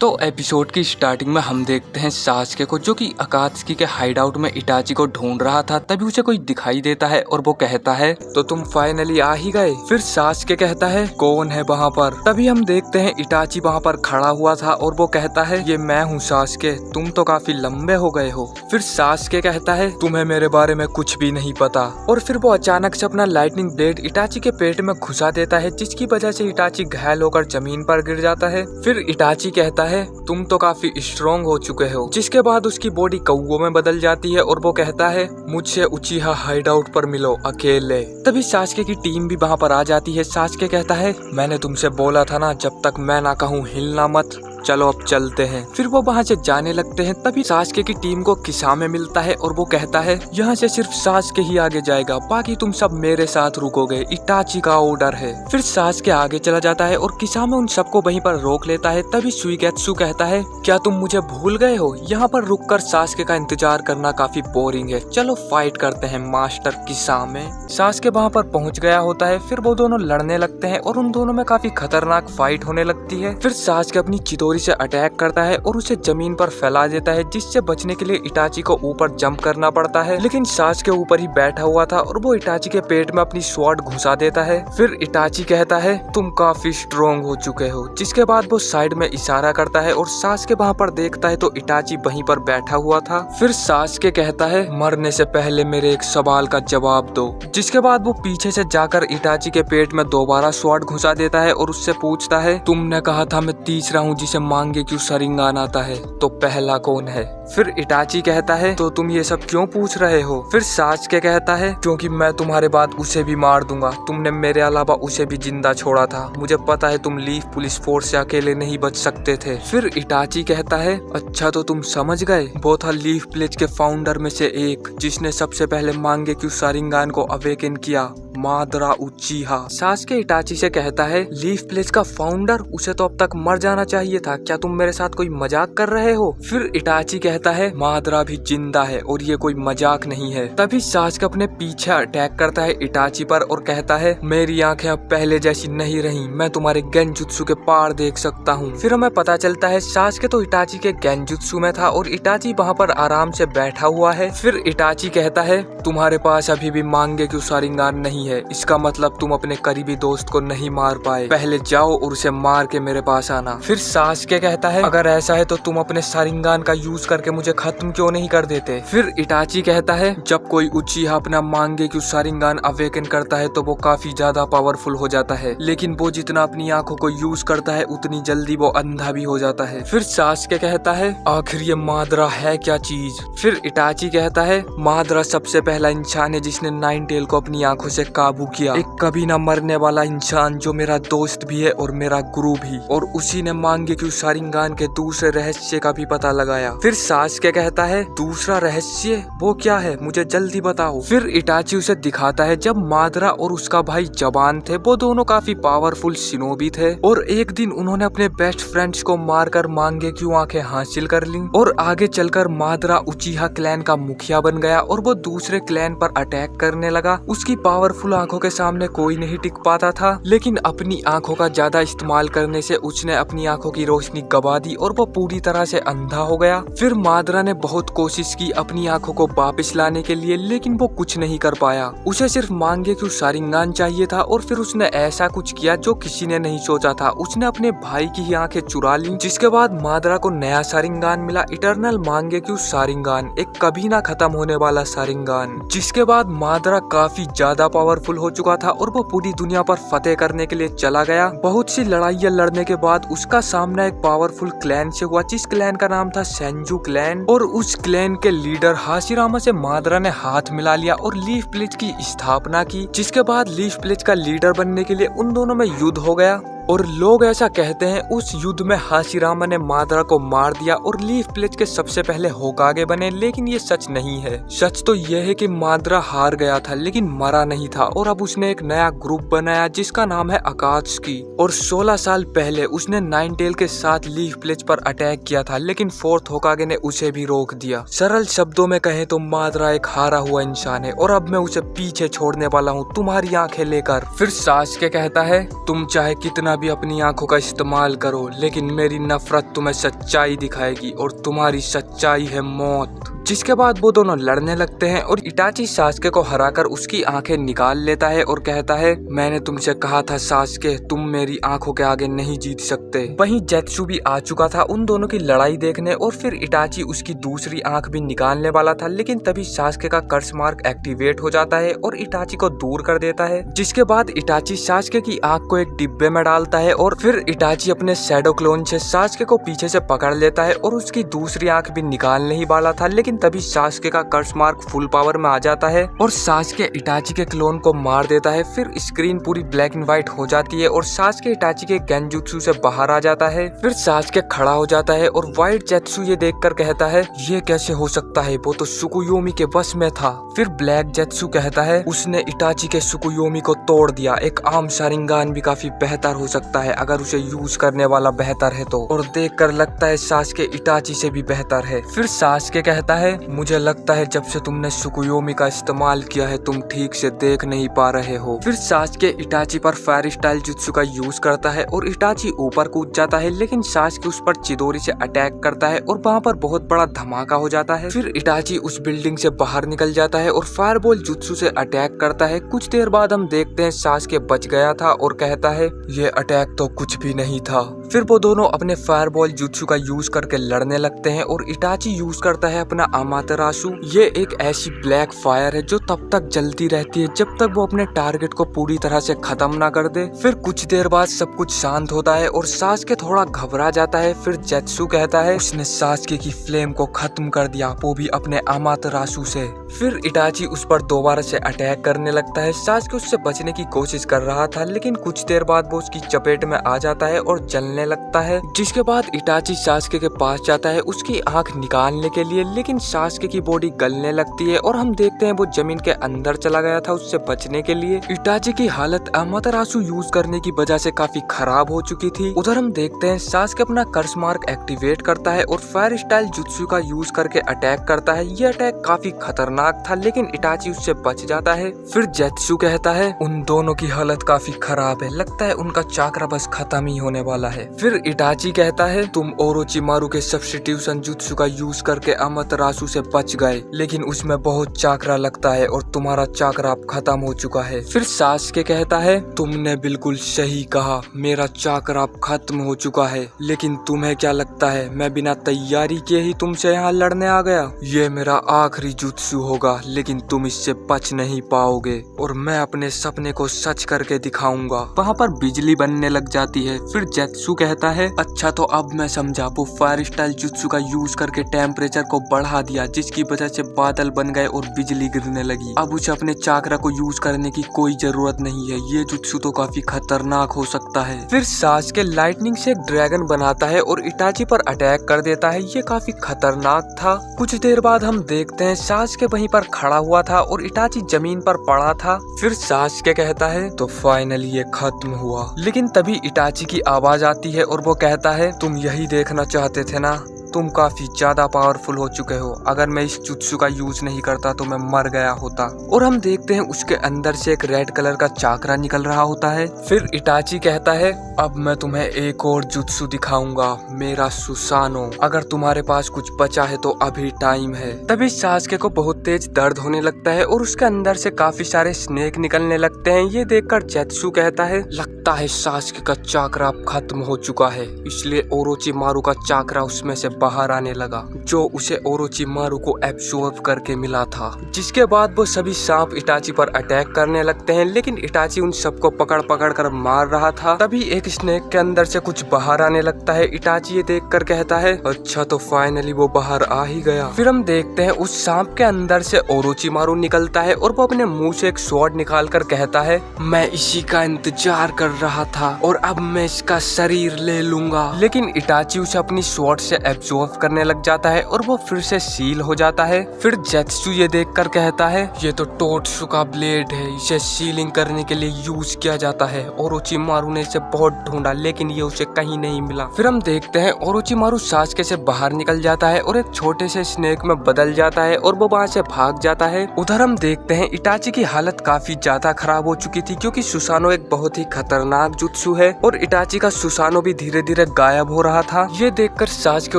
तो एपिसोड की स्टार्टिंग में हम देखते हैं सास्के को, जो कि अकात्सुकी के हाइड आउट में इटाची को ढूंढ रहा था। तभी उसे कोई दिखाई देता है और वो कहता है तो तुम फाइनली आ ही गए। फिर सास्के कहता है कौन है वहाँ पर। तभी हम देखते हैं इटाची वहाँ पर खड़ा हुआ था और वो कहता है ये मैं हूँ सास्के, तुम तो काफी लंबे हो गए हो। फिर सास्के कहता है तुम्हें मेरे बारे में कुछ भी नहीं पता। और फिर वो अचानक से अपना लाइटनिंग ब्लेड इटाची के पेट में घुसा देता है, जिसकी वजह से इटाची घायल होकर जमीन पर गिर जाता है। फिर इटाची कहता है तुम तो काफी स्ट्रॉन्ग हो चुके हो। जिसके बाद उसकी बॉडी कौओं में बदल जाती है और वो कहता है मुझसे उचीहा हाइड आउट पर मिलो अकेले। तभी सास्के की टीम भी वहाँ पर आ जाती है। सास्के कहता है मैंने तुमसे बोला था ना, जब तक मैं ना कहूँ हिलना मत, चलो अब चलते हैं। फिर वो वहाँ से जाने लगते हैं। तभी सास्के की टीम को किसामे मिलता है और वो कहता है यहाँ से सिर्फ सास्के ही आगे जाएगा, बाकी तुम सब मेरे साथ रुकोगे, इटाची का ऑर्डर है। फिर सास्के आगे चला जाता है और किसामे उन सबको वहीं पर रोक लेता है। तभी सुइगेत्सु कहता है क्या तुम मुझे भूल गए हो? यहाँ पर रुककर सास्के का इंतजार करना काफी बोरिंग है, चलो फाइट करते हैं मास्टर किसामे। सास्के वहाँ पर पहुँच गया होता है। फिर वो दोनों लड़ने लगते हैं और उन दोनों में काफी खतरनाक फाइट होने लगती है। फिर सास्के अपनी चितोरी से अटैक करता है और उसे जमीन पर फैला देता है, जिससे बचने के लिए इटाची को ऊपर जंप करना पड़ता है। लेकिन सास्के ऊपर ही बैठा हुआ था और वो इटाची के पेट में अपनी स्वॉर्ड घुसा देता है। फिर इटाची कहता है तुम काफी स्ट्रॉन्ग हो चुके हो। जिसके बाद वो साइड में इशारा करता है और सास्के वहाँ पर देखता है तो इटाची वहीं पर बैठा हुआ था। फिर सास्के कहता है मरने से पहले मेरे एक सवाल का जवाब दो। जिसके बाद वो पीछे से जाकर इटाची के पेट में दोबारा स्वॉर्ड घुसा देता है और उससे पूछता है तुमने कहा था मैं तीसरा हूँ जिसे मांगे क्यों सरिंगान आता है, तो पहला कौन है? फिर इटाची कहता है तो तुम ये सब क्यों पूछ रहे हो? फिर सास्के कहता है क्योंकि मैं तुम्हारे बाद उसे भी मार दूंगा, तुमने मेरे अलावा उसे भी जिंदा छोड़ा था, मुझे पता है तुम लीफ पुलिस फोर्स से अकेले नहीं बच सकते थे। फिर इटाची कहता है अच्छा तो तुम समझ गए, वो था लीफ प्लेज के फाउंडर में से एक, जिसने सबसे पहले मांगे क्यों सरिंगान को अवेकन किया, मादरा उचीहा। सास्के इटाची से कहता है लीफ प्लेज का फाउंडर, उसे तो अब तक मर जाना चाहिए था, क्या तुम मेरे साथ कोई मजाक कर रहे हो? फिर इटाची कहता है मादरा भी जिंदा है और ये कोई मजाक नहीं है। तभी सास्के अपने पीछे अटैक करता है इटाची पर और कहता है मेरी आंखें अब पहले जैसी नहीं रही, मैं तुम्हारे गेंजुत्सु के पार देख सकता हूँ। फिर हमें पता चलता है सास्के तो इटाची के गेंजुत्सु में था और इटाची वहाँ पर आराम से बैठा हुआ है। फिर इटाची कहता है तुम्हारे पास अभी भी मांगे क्यों सरिंगान नहीं है, इसका मतलब तुम अपने करीबी दोस्त को नहीं मार पाए, पहले जाओ और उसे मार के मेरे पास आना। फिर सास्के कहता है अगर ऐसा है तो तुम अपने सरिंगान का यूज करके मुझे खत्म क्यों नहीं कर देते? फिर इटाची कहता है जब कोई उचीहा अपना मांगे क्यों सरिंगान अवेकन करता है तो वो काफी ज्यादा पावरफुल हो जाता है, लेकिन वो जितना अपनी आंखों को यूज करता है उतनी जल्दी वो अंधा भी हो जाता है। फिर सास्के कहता है आखिर ये मादरा है क्या चीज? फिर इटाची कहता है मादरा सबसे पहला इंसान है जिसने नाइन टेल को अपनी आंखों से काबू किया, एक कभी न मरने वाला इंसान जो मेरा दोस्त भी है और मेरा गुरु भी, और उसी ने मांगे क्यों सरिंगान के दूसरे रहस्य का भी पता लगाया। फिर सास्के कहता है दूसरा रहस्य वो क्या है, मुझे जल्दी बताओ। फिर इटाची उसे दिखाता है जब मादरा और उसका भाई जवान थे वो दोनों काफी पावरफुल शिनोबी थे और एक दिन उन्होंने अपने बेस्ट फ्रेंड्स को मारकर मांगे क्यों आंखें हासिल कर ली और आगे चलकर मादरा उचीहा क्लैन का मुखिया बन गया और वो दूसरे क्लैन पर अटैक करने लगा। उसकी पावरफुल आंखों के सामने कोई नहीं टिक पाता था, लेकिन अपनी आंखों का ज्यादा इस्तेमाल करने से उसने अपनी आंखों की रोशनी गवा दी और वो पूरी तरह से अंधा हो गया। फिर मादरा ने बहुत कोशिश की अपनी आंखों को वापस लाने के लिए, लेकिन वो कुछ नहीं कर पाया। उसे सिर्फ मांगे क्यों सरिंगान चाहिए था और फिर उसने ऐसा कुछ किया जो किसी ने नहीं सोचा था, उसने अपने भाई की ही आंखें चुरा ली। जिसके बाद मादरा को नया सरिंगान मिला, इटर्नल मांगे क्यों सरिंगान, एक कभी ना खत्म होने वाला सरिंगान। जिसके बाद मादरा काफी ज्यादा पावरफुल हो चुका था और वो पूरी दुनिया पर फतेह करने के लिए चला गया। बहुत सी लड़ाइयाँ लड़ने के बाद उसका सामना एक पावरफुल क्लैन से हुआ, जिस क्लैन का नाम था सेंजू क्लैन, और उस क्लैन के लीडर हाशिरामा से मादरा ने हाथ मिला लिया और लीफ प्लेज की स्थापना की। जिसके बाद लीफ प्लेज का लीडर बनने के लिए उन दोनों में युद्ध हो गया और लोग ऐसा कहते हैं उस युद्ध में हाशिरामा ने मादरा को मार दिया और लीफ प्लेज के सबसे पहले होकागे बने, लेकिन ये सच नहीं है। सच तो यह है कि मादरा हार गया था लेकिन मरा नहीं था और अब उसने एक नया ग्रुप बनाया जिसका नाम है अकात्सुकी, और 16 साल पहले उसने नाइन टेल के साथ लीफ प्लेज पर अटैक किया था, लेकिन फोर्थ होकागे ने उसे भी रोक दिया। सरल शब्दों में कहें तो मादरा एक हारा हुआ इंसान है और अब मैं उसे पीछे छोड़ने वाला हूँ तुम्हारी आंखें लेकर। फिर सास्के कहता है तुम चाहे कितना भी अपनी आंखों का इस्तेमाल करो, लेकिन मेरी नफरत तुम्हें सच्चाई दिखाएगी और तुम्हारी सच्चाई है मौत। जिसके बाद वो दोनों लड़ने लगते हैं और इटाची सास्के को हराकर उसकी आंखें निकाल लेता है और कहता है, मैंने तुमसे कहा था सास्के, तुम मेरी आंखों के आगे नहीं जीत सकते। वहीं जेत्सु भी आ चुका था उन दोनों की लड़ाई देखने और फिर इटाची उसकी दूसरी आंख भी निकालने वाला था, लेकिन तभी सास्के का कर्स मार्क एक्टिवेट हो जाता है और इटाची को दूर कर देता है। जिसके बाद इटाची सास्के की आंख को एक डिब्बे में डालता है और फिर इटाची अपने शैडो क्लोन से सास्के को पीछे से पकड़ लेता है और उसकी दूसरी आंख भी निकालने ही वाला था, लेकिन तभी सास्के का कर्स मार्क फुल पावर में आ जाता है और सास्के इटाची के क्लोन को मार देता है। फिर स्क्रीन पूरी ब्लैक एंड व्हाइट हो जाती है और सास्के इटाची के गेंजुत्सु से बाहर आ जाता है। फिर सास्के खड़ा हो जाता है और व्हाइट जेत्सु ये देखकर कहता है, ये कैसे हो सकता है, वो तो सुकुयोमी के बस में था। फिर ब्लैक जेत्सु कहता है, उसने इटाची के सुकुयोमी को तोड़ दिया, एक आम शारिंगान भी काफी बेहतर हो सकता है अगर उसे यूज करने वाला बेहतर है तो, और देखकर लगता है सास्के इटाची से भी बेहतर है। फिर सास्के कहता है, मुझे लगता है जब से तुमने सुकुयोमी का इस्तेमाल किया है तुम ठीक से देख नहीं पा रहे हो। फिर सास्के इटाची पर फायर स्टाइल जुत्सु का यूज करता है और इटाची ऊपर कूद जाता है, लेकिन सास्के उस पर चिदोरी से अटैक करता है और वहाँ पर बहुत बड़ा धमाका हो जाता है। फिर इटाची उस बिल्डिंग से बाहर निकल जाता है और फायरबॉल जुत्सु से अटैक करता है। कुछ देर बाद हम देखते हैं सास्के बच गया था और कहता है, ये अटैक तो कुछ भी नहीं था। फिर वो दोनों अपने फायरबॉल जुत्सु का यूज करके लड़ने लगते हैं और इटाची यूज करता है अपना अमातेरासु। ये एक ऐसी ब्लैक फायर है जो तब तक जलती रहती है जब तक वो अपने टारगेट को पूरी तरह से खत्म ना कर दे। फिर कुछ देर बाद सब कुछ शांत होता है और सास्के थोड़ा घबरा जाता है। फिर जेत्सु कहता है, उसने सास्के की फ्लेम को खत्म कर दिया, वो भी अपने अमातेरासु से। फिर इटाची उस पर दोबारा से अटैक करने लगता है। सास्के उससे बचने की कोशिश कर रहा था, लेकिन कुछ देर बाद वो उसकी चपेट में आ जाता है और जलने लगता है। जिसके बाद इटाची सास्के के पास जाता है उसकी आंख निकालने के लिए, लेकिन सास्के की बॉडी गलने लगती है और हम देखते हैं वो जमीन के अंदर चला गया था उससे बचने के लिए। इटाची की हालत अमातेरासु यूज करने की वजह से काफी खराब हो चुकी थी। उधर हम देखते हैं सास्के अपना कर्स मार्क एक्टिवेट करता है और फायर स्टाइल जुत्सु का यूज करके अटैक करता है। ये अटैक काफी खतरनाक था, लेकिन इटाची उससे बच जाता है। फिर जेत्सु कहता है, उन दोनों की हालत काफी खराब है, लगता है उनका चाक्रा बस खत्म ही होने वाला है। फिर इटाची कहता है, तुम ओरोचिमारू के सब्स्टिट्यूशन जुत्सु का यूज करके अमातेरासु से बच गए, लेकिन उसमें बहुत चाकरा लगता है और तुम्हारा चाकरा अब खत्म हो चुका है। फिर सास्के कहता है, तुमने बिल्कुल सही कहा, मेरा चाकरा अब खत्म हो चुका है, लेकिन तुम्हें क्या लगता है मैं बिना तैयारी किए ही तुमसे यहाँ लड़ने आ गया? ये मेरा आखिरी जुत्सु होगा, लेकिन तुम इससे बच नहीं पाओगे और मैं अपने सपने को सच करके दिखाऊंगा। वहाँ पर बिजली बनने लग जाती है। फिर जेत्सु कहता है, अच्छा तो अब मैं समझा, वो फायर स्टाइल जुत्सु का यूज करके टेम्परेचर को बढ़ा दिया, जिसकी वजह से बादल बन गए और बिजली गिरने लगी। अब उसे अपने चाकरा को यूज करने की कोई जरूरत नहीं है, ये जुत्सु तो काफी खतरनाक हो सकता है। फिर सास्के लाइटनिंग से एक ड्रैगन बनाता है और इटाची पर अटैक कर देता है। ये काफी खतरनाक था। कुछ देर बाद हम देखते हैं सास्के वहीं पर खड़ा हुआ था और इटाची जमीन पर पड़ा था। फिर सास्के कहता है, तो फाइनली ये खत्म हुआ। लेकिन तभी इटाची की आवाज आती है और वो कहता है, तुम यही देखना चाहते थे ना, तुम काफी ज्यादा पावरफुल हो चुके हो, अगर मैं इस जुत्सु का यूज नहीं करता तो मैं मर गया होता। और हम देखते हैं उसके अंदर से एक रेड कलर का चाकरा निकल रहा होता है। फिर इटाची कहता है, अब मैं तुम्हें एक और जुत्सु दिखाऊंगा, मेरा सुसानो, अगर तुम्हारे पास कुछ बचा है तो अभी टाइम है। तभी सास्के को बहुत तेज दर्द होने लगता है और उसके अंदर से काफी सारे स्नेक निकलने लगते हैं। ये देखकर जेत्सु कहता है, लगता है सास्के का चाकरा अब खत्म हो चुका है, इसलिए ओरोचिमारू का चाकरा उसमें से बाहर आने लगा, जो उसे ओरोचिमारू को एब्सॉर्ब करके मिला था। जिसके बाद वो सभी सांप इटाची पर अटैक करने लगते हैं, लेकिन इटाची उन सबको पकड़ पकड़ कर मार रहा था। तभी एक स्नेक के अंदर से कुछ बाहर आने लगता है। इटाची ये देखकर कहता है, अच्छा तो फाइनली वो बाहर आ ही गया। फिर हम देखते हैं उस सांप के अंदर से ओरोचिमारू निकलता है और वो अपने मुंह से एक स्वॉर्ड निकाल कर कहता है, मैं इसी का इंतजार कर रहा था और अब मैं इसका शरीर ले लूंगा। लेकिन इटाची उसे अपनी स्वॉर्ड से शो ऑफ करने लग जाता है और वो फिर से सील हो जाता है। फिर जेत्सु ये देखकर कहता है ये तो टोत्सु का ब्लेड है, इसे सीलिंग करने के लिए यूज किया जाता है। ओरोचिमारू ने इसे बहुत ढूंढा लेकिन ये उसे कहीं नहीं मिला। फिर हम देखते हैं ओरोचिमारू सासुके से बाहर निकल जाता है और एक छोटे से स्नेक में बदल जाता है और वो वहाँ से भाग जाता है। उधर हम देखते हैं इटाची की हालत काफी ज्यादा खराब हो चुकी थी क्योंकि सुसानो एक बहुत ही खतरनाक जुत्सु है और इटाची का सुसानो भी धीरे धीरे गायब हो रहा था। ये देखकर सासुके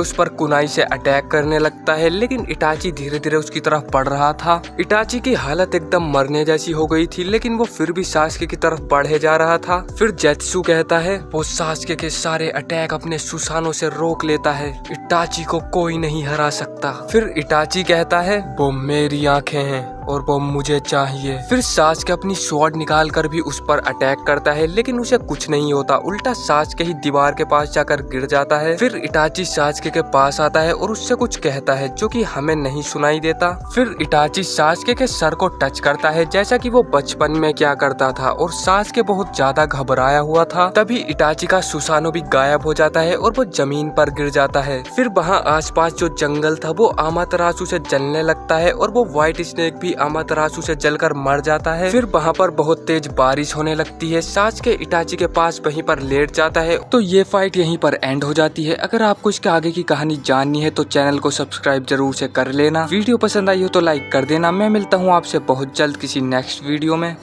उस पर कुनाई से अटैक करने लगता है लेकिन इटाची धीरे धीरे उसकी तरफ बढ़ रहा था। इटाची की हालत एकदम मरने जैसी हो गई थी लेकिन वो फिर भी सासुके की तरफ बढ़े जा रहा था। फिर जेत्सु कहता है वो सासुके के सारे अटैक अपने सुसानो से रोक लेता है, इटाची को कोई नहीं हरा सकता। फिर इटाची कहता है वो मेरी आंखें हैं और वो मुझे चाहिए। फिर सासुके अपनी स्वॉर्ड निकाल कर भी उस पर अटैक करता है लेकिन उसे कुछ नहीं होता, उल्टा सासुके ही दीवार के पास जाकर गिर जाता है। फिर इटाची सासुके के पास आता है और उससे कुछ कहता है जो कि हमें नहीं सुनाई देता। फिर इटाची सासुके के सर को टच करता है जैसा कि वो बचपन में क्या करता था और सासुके बहुत ज्यादा घबराया हुआ था। तभी इटाची का सुसानो भी गायब हो जाता है और वो जमीन पर गिर जाता है। फिर वहाँ आसपास जो जंगल था वो आमातरासु से जलने लगता है और वो व्हाइट स्नेक भी आमातरासु से जलकर मर जाता है। फिर वहाँ पर बहुत तेज बारिश होने लगती है। सासुके इटाची के पास वहीं पर लेट जाता है। तो ये फाइट यहीं पर एंड हो जाती है। अगर आपको इसके आगे की कहानी जाननी है तो चैनल को सब्सक्राइब जरूर से कर लेना। वीडियो पसंद आई हो तो लाइक कर देना। मैं मिलता हूँ आपसे बहुत जल्द किसी नेक्स्ट वीडियो में।